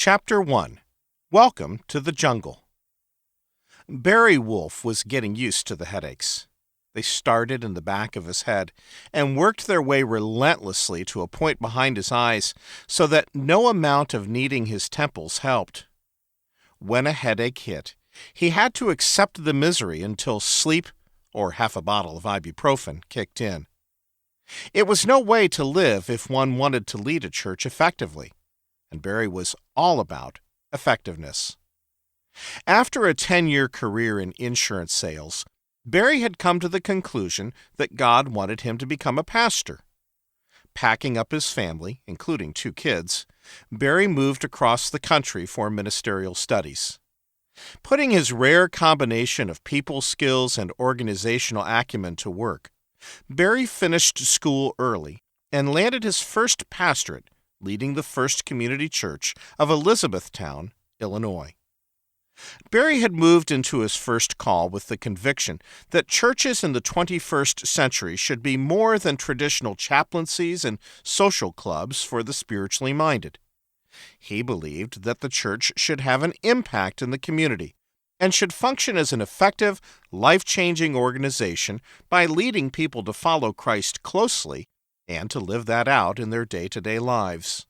Chapter 1. Welcome to the Jungle. Barry Wolf was getting used to the headaches. They started in the back of his head and worked their way relentlessly to a point behind his eyes so that no amount of kneading his temples helped. When a headache hit, he had to accept the misery until sleep, or half a bottle of ibuprofen, kicked in. It was no way to live if one wanted to lead a church effectively, and Barry was all about effectiveness. After a 10-year career in insurance sales, Barry had come to the conclusion that God wanted him to become a pastor. Packing up his family, including 2 kids, Barry moved across the country for ministerial studies. Putting his rare combination of people skills and organizational acumen to work, Barry finished school early and landed his first pastorate leading the First Community Church of Elizabethtown, Illinois. Barry had moved into his first call with the conviction that churches in the 21st century should be more than traditional chaplaincies and social clubs for the spiritually minded. He believed that the church should have an impact in the community and should function as an effective, life-changing organization by leading people to follow Christ closely and to live that out in their day-to-day lives.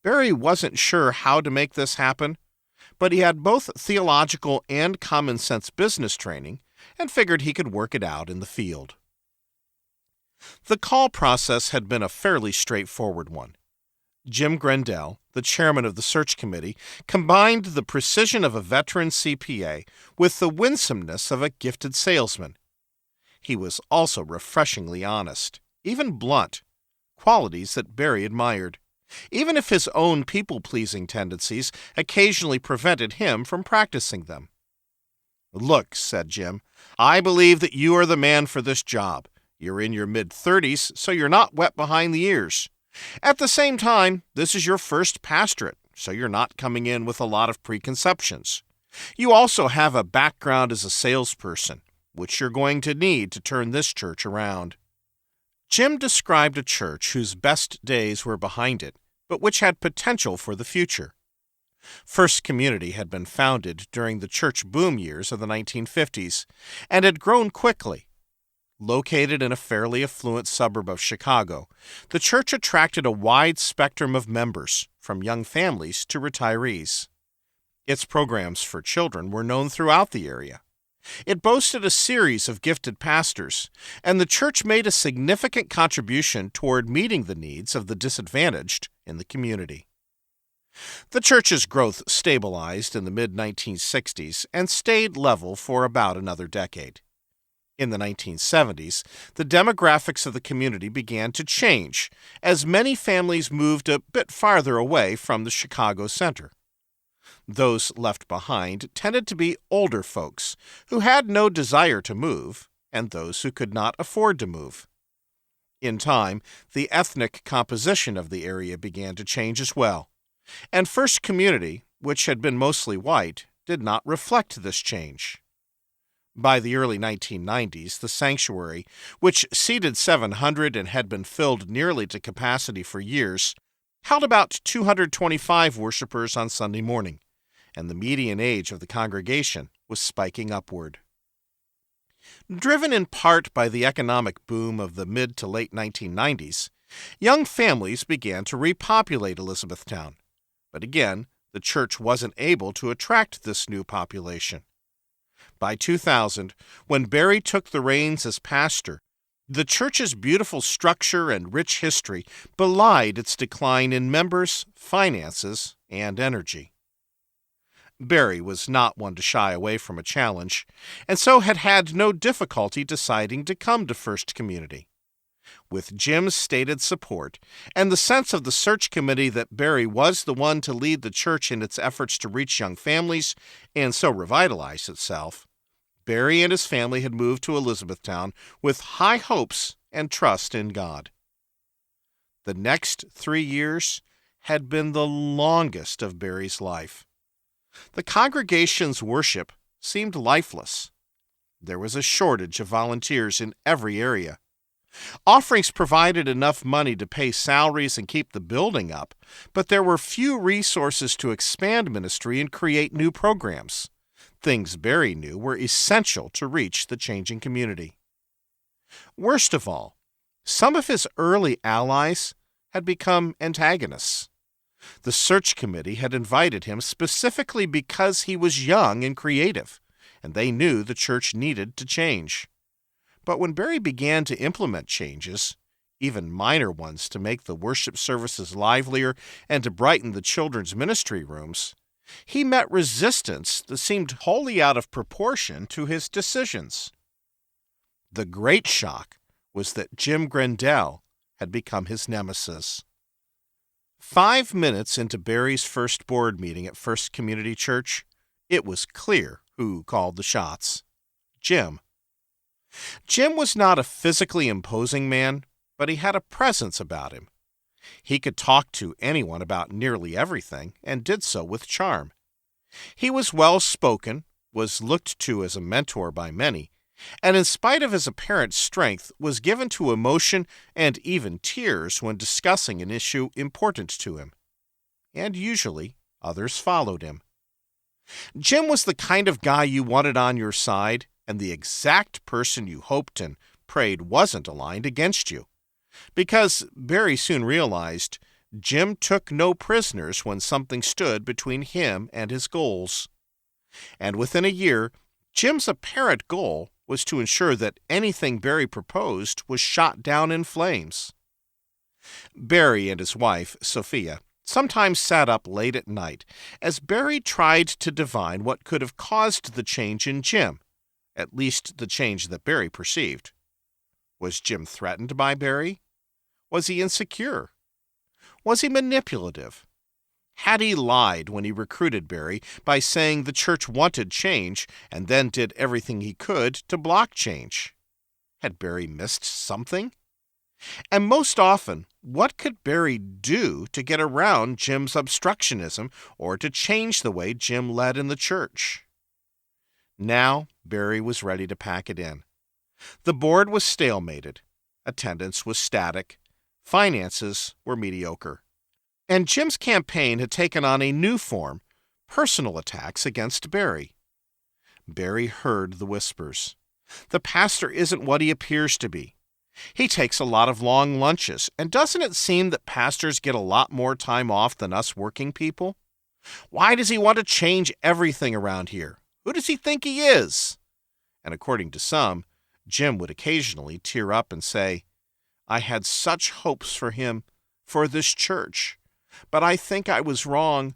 Barry wasn't sure how to make this happen, but he had both theological and common-sense business training and figured he could work it out in the field. The call process had been a fairly straightforward one. Jim Grendel, the chairman of the search committee, combined the precision of a veteran CPA with the winsomeness of a gifted salesman. He was also refreshingly honest, even blunt, qualities that Barry admired, even if his own people-pleasing tendencies occasionally prevented him from practicing them. "Look," said Jim, "I believe that you are the man for this job. You're in your mid-30s, so you're not wet behind the ears. At the same time, this is your first pastorate, so you're not coming in with a lot of preconceptions. You also have a background as a salesperson, which you're going to need to turn this church around." Jim described a church whose best days were behind it, but which had potential for the future. First Community had been founded during the church boom years of the 1950s and had grown quickly. Located in a fairly affluent suburb of Chicago, the church attracted a wide spectrum of members, from young families to retirees. Its programs for children were known throughout the area. It boasted a series of gifted pastors, and the church made a significant contribution toward meeting the needs of the disadvantaged in the community. The church's growth stabilized in the mid-1960s and stayed level for about another decade. In the 1970s, the demographics of the community began to change as many families moved a bit farther away from the Chicago center. Those left behind tended to be older folks who had no desire to move and those who could not afford to move. In time, the ethnic composition of the area began to change as well, and First Community, which had been mostly white, did not reflect this change. By the early 1990s, the sanctuary, which seated 700 and had been filled nearly to capacity for years, held about 225 worshipers on Sunday morning, and the median age of the congregation was spiking upward. Driven in part by the economic boom of the mid to late 1990s, young families began to repopulate Elizabethtown. But again, the church wasn't able to attract this new population. By 2000, when Barry took the reins as pastor, the church's beautiful structure and rich history belied its decline in members, finances, and energy. Barry was not one to shy away from a challenge, and so had had no difficulty deciding to come to First Community. With Jim's stated support and the sense of the search committee that Barry was the one to lead the church in its efforts to reach young families and so revitalize itself, Barry and his family had moved to Elizabethtown with high hopes and trust in God. The next 3 years had been the longest of Barry's life. The congregation's worship seemed lifeless. There was a shortage of volunteers in every area. Offerings provided enough money to pay salaries and keep the building up, but there were few resources to expand ministry and create new programs. Things Barry knew were essential to reach the changing community. Worst of all, some of his early allies had become antagonists. The search committee had invited him specifically because he was young and creative, and they knew the church needed to change. But when Barry began to implement changes, even minor ones to make the worship services livelier and to brighten the children's ministry rooms, he met resistance that seemed wholly out of proportion to his decisions. The great shock was that Jim Grendel had become his nemesis. 5 minutes into Barry's first board meeting at First Community Church, it was clear who called the shots. Jim. Jim was not a physically imposing man, but he had a presence about him. He could talk to anyone about nearly everything, and did so with charm. He was well-spoken, was looked to as a mentor by many, and in spite of his apparent strength, was given to emotion and even tears when discussing an issue important to him. And usually, others followed him. Jim was the kind of guy you wanted on your side, and the exact person you hoped and prayed wasn't aligned against you. Because Barry soon realized Jim took no prisoners when something stood between him and his goals. And within a year, Jim's apparent goal was to ensure that anything Barry proposed was shot down in flames. Barry and his wife, Sophia, sometimes sat up late at night as Barry tried to divine what could have caused the change in Jim, at least the change that Barry perceived. Was Jim threatened by Barry? Was he insecure? Was he manipulative? Had he lied when he recruited Barry by saying the church wanted change and then did everything he could to block change? Had Barry missed something? And most often, what could Barry do to get around Jim's obstructionism or to change the way Jim led in the church? Now, Barry was ready to pack it in. The board was stalemated. Attendance was static. Finances were mediocre. And Jim's campaign had taken on a new form, personal attacks against Barry. Barry heard the whispers. The pastor isn't what he appears to be. He takes a lot of long lunches, and doesn't it seem that pastors get a lot more time off than us working people? Why does he want to change everything around here? Who does he think he is? And according to some, Jim would occasionally tear up and say, I had such hopes for him, for this church, but I think I was wrong.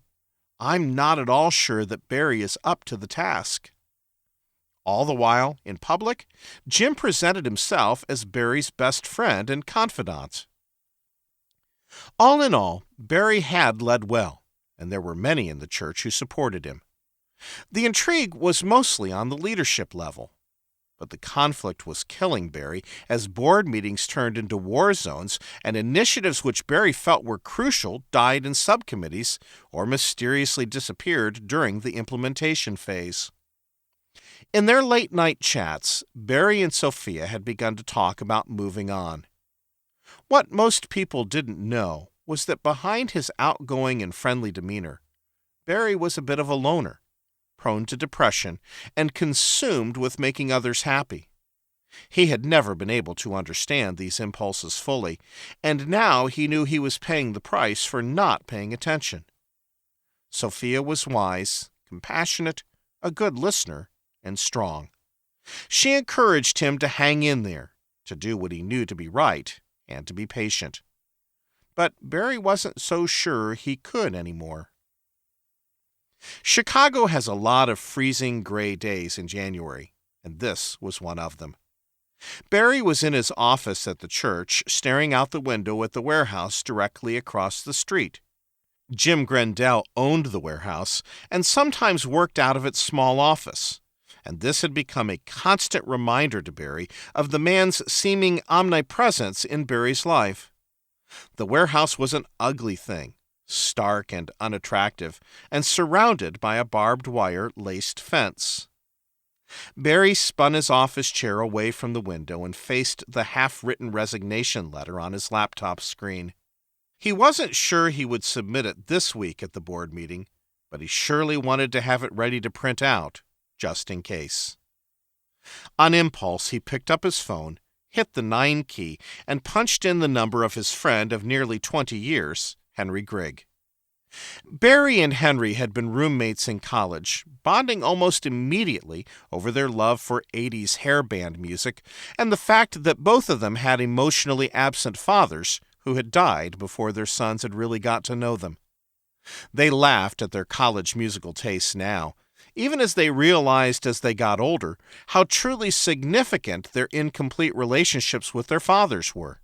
I'm not at all sure that Barry is up to the task. All the while, in public, Jim presented himself as Barry's best friend and confidant. All in all, Barry had led well, and there were many in the church who supported him. The intrigue was mostly on the leadership level. But the conflict was killing Barry as board meetings turned into war zones and initiatives which Barry felt were crucial died in subcommittees or mysteriously disappeared during the implementation phase. In their late-night chats, Barry and Sophia had begun to talk about moving on. What most people didn't know was that behind his outgoing and friendly demeanor, Barry was a bit of a loner, prone to depression, and consumed with making others happy. He had never been able to understand these impulses fully, and now he knew he was paying the price for not paying attention. Sophia was wise, compassionate, a good listener, and strong. She encouraged him to hang in there, to do what he knew to be right, and to be patient. But Barry wasn't so sure he could anymore. Chicago has a lot of freezing gray days in January, and this was one of them. Barry was in his office at the church, staring out the window at the warehouse directly across the street. Jim Grendel owned the warehouse and sometimes worked out of its small office, and this had become a constant reminder to Barry of the man's seeming omnipresence in Barry's life. The warehouse was an ugly thing, stark and unattractive, and surrounded by a barbed wire laced fence. Barry spun his office chair away from the window and faced the half-written resignation letter on his laptop screen. He wasn't sure he would submit it this week at the board meeting, but he surely wanted to have it ready to print out, just in case. On impulse, he picked up his phone, hit the 9 key, and punched in the number of his friend of nearly 20 years, Henry Grigg. Barry and Henry had been roommates in college, bonding almost immediately over their love for 80s hair band music and the fact that both of them had emotionally absent fathers who had died before their sons had really got to know them. They laughed at their college musical tastes now, even as they realized as they got older how truly significant their incomplete relationships with their fathers were.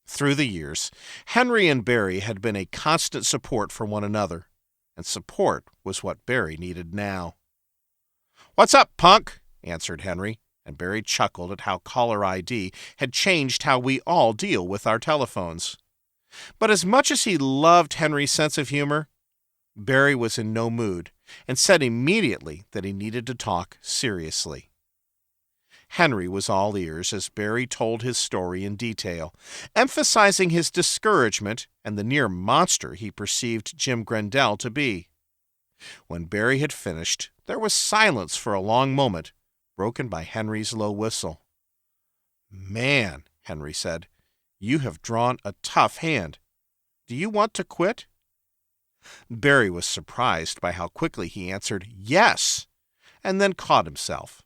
Through the years, Henry and Barry had been a constant support for one another, and support was what Barry needed now. "What's up, punk?" answered Henry, and Barry chuckled at how caller ID had changed how we all deal with our telephones. But as much as he loved Henry's sense of humor, Barry was in no mood and said immediately that he needed to talk seriously. Henry was all ears as Barry told his story in detail, emphasizing his discouragement and the near monster he perceived Jim Grendel to be. When Barry had finished, there was silence for a long moment, broken by Henry's low whistle. "Man," Henry said, "you have drawn a tough hand. Do you want to quit?" Barry was surprised by how quickly he answered yes, and then caught himself.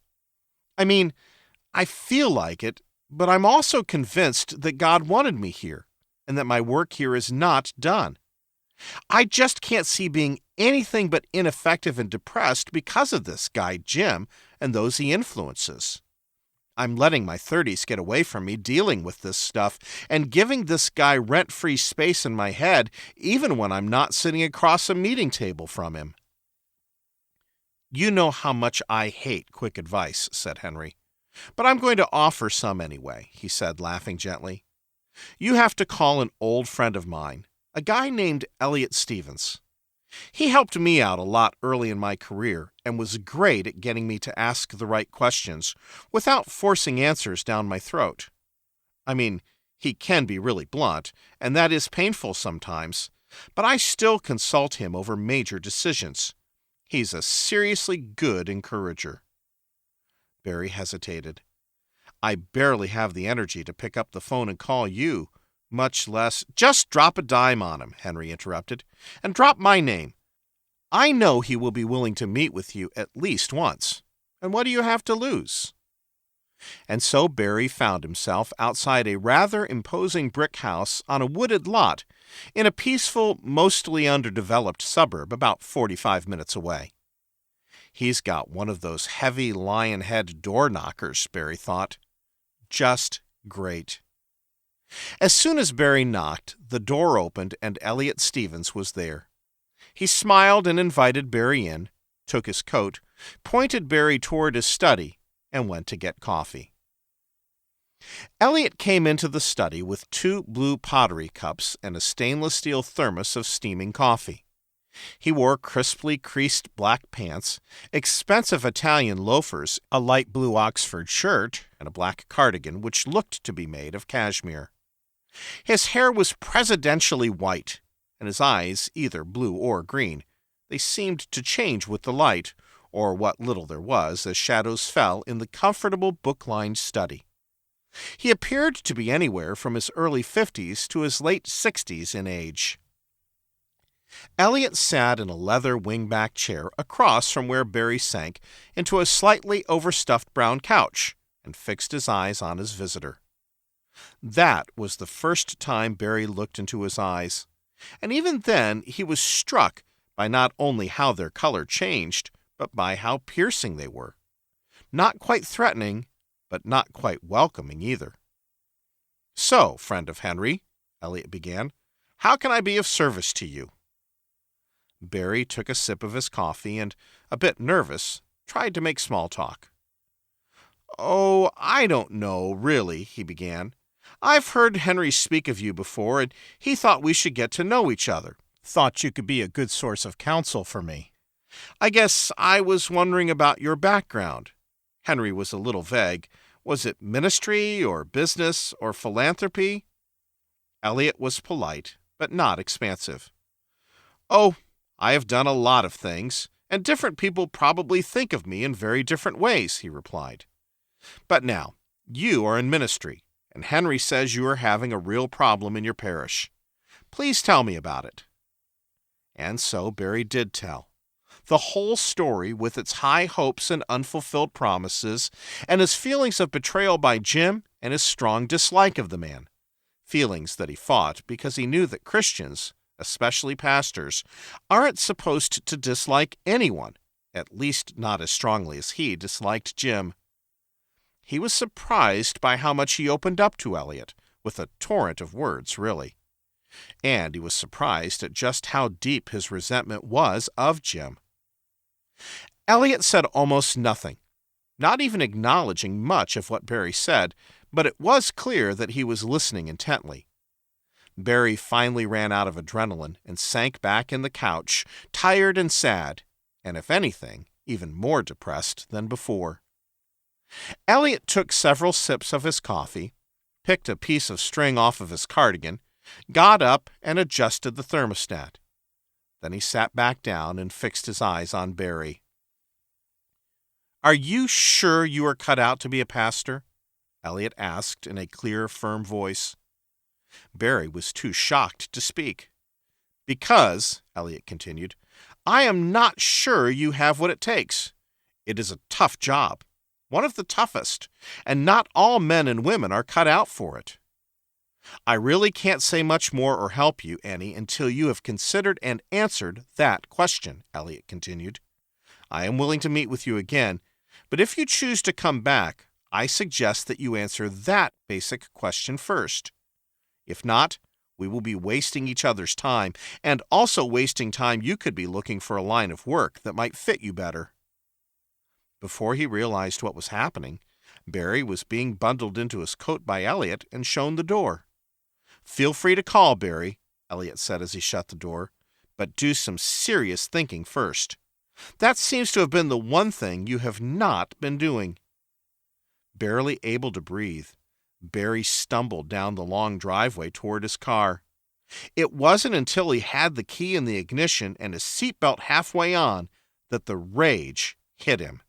I feel like it, but I'm also convinced that God wanted me here, and that my work here is not done. I just can't see being anything but ineffective and depressed because of this guy, Jim, and those he influences. I'm letting my 30s get away from me dealing with this stuff and giving this guy rent-free space in my head, even when I'm not sitting across a meeting table from him. "You know how much I hate quick advice," said Henry. "But I'm going to offer some anyway," he said, laughing gently. "You have to call an old friend of mine, a guy named Elliot Stevens. He helped me out a lot early in my career and was great at getting me to ask the right questions without forcing answers down my throat. He can be really blunt, and that is painful sometimes, but I still consult him over major decisions. He's a seriously good encourager." Barry hesitated. "I barely have the energy to pick up the phone and call you, much less—" "Just drop a dime on him," Henry interrupted, "and drop my name. I know he will be willing to meet with you at least once. And what do you have to lose?" And so Barry found himself outside a rather imposing brick house on a wooded lot in a peaceful, mostly underdeveloped suburb about 45 minutes away. He's got one of those heavy lion head door knockers, Barry thought. Just great. As soon as Barry knocked, the door opened and Elliot Stevens was there. He smiled and invited Barry in, took his coat, pointed Barry toward his study, and went to get coffee. Elliot came into the study with 2 blue pottery cups and a stainless steel thermos of steaming coffee. He wore crisply creased black pants, expensive Italian loafers, a light blue Oxford shirt, and a black cardigan which looked to be made of cashmere. His hair was presidentially white, and his eyes either blue or green. They seemed to change with the light, or what little there was, as shadows fell in the comfortable book-lined study. He appeared to be anywhere from his early 50s to his late 60s in age. Elliot sat in a leather wingback chair across from where Barry sank into a slightly overstuffed brown couch and fixed his eyes on his visitor. That was the first time Barry looked into his eyes, and even then he was struck by not only how their color changed, but by how piercing they were. Not quite threatening, but not quite welcoming either. "So, friend of Henry," Elliot began, "how can I be of service to you?" Barry took a sip of his coffee and, a bit nervous, tried to make small talk. "Oh, I don't know, really," he began. "I've heard Henry speak of you before, and he thought we should get to know each other. Thought you could be a good source of counsel for me. I guess I was wondering about your background. Henry was a little vague. Was it ministry or business or philanthropy? Elliot was polite, but not expansive. Oh, I have done a lot of things, and different people probably think of me in very different ways, he replied. But now, you are in ministry, and Henry says you are having a real problem in your parish. Please tell me about it. And so Barry did tell. The whole story, with its high hopes and unfulfilled promises, and his feelings of betrayal by Jim and his strong dislike of the man. Feelings that he fought because he knew that Christians, especially pastors, aren't supposed to dislike anyone, at least not as strongly as he disliked Jim. He was surprised by how much he opened up to Elliot, with a torrent of words, really. And he was surprised at just how deep his resentment was of Jim. Elliot said almost nothing, not even acknowledging much of what Barry said, but it was clear that he was listening intently. Barry finally ran out of adrenaline and sank back in the couch, tired and sad, and if anything, even more depressed than before. Elliot took several sips of his coffee, picked a piece of string off of his cardigan, got up and adjusted the thermostat. Then he sat back down and fixed his eyes on Barry. "Are you sure you are cut out to be a pastor?" Elliot asked in a clear, firm voice. Barry was too shocked to speak. "Because," Elliot continued, "I am not sure you have what it takes. It is a tough job, one of the toughest, and not all men and women are cut out for it. I really can't say much more or help you, Annie, until you have considered and answered that question," Elliot continued. "I am willing to meet with you again, but if you choose to come back, I suggest that you answer that basic question first. If not, we will be wasting each other's time, and also wasting time you could be looking for a line of work that might fit you better." Before he realized what was happening, Barry was being bundled into his coat by Elliot and shown the door. "Feel free to call, Barry," Elliot said as he shut the door, "but do some serious thinking first. That seems to have been the one thing you have not been doing." Barely able to breathe, Barry stumbled down the long driveway toward his car. It wasn't until he had the key in the ignition and his seatbelt halfway on that the rage hit him.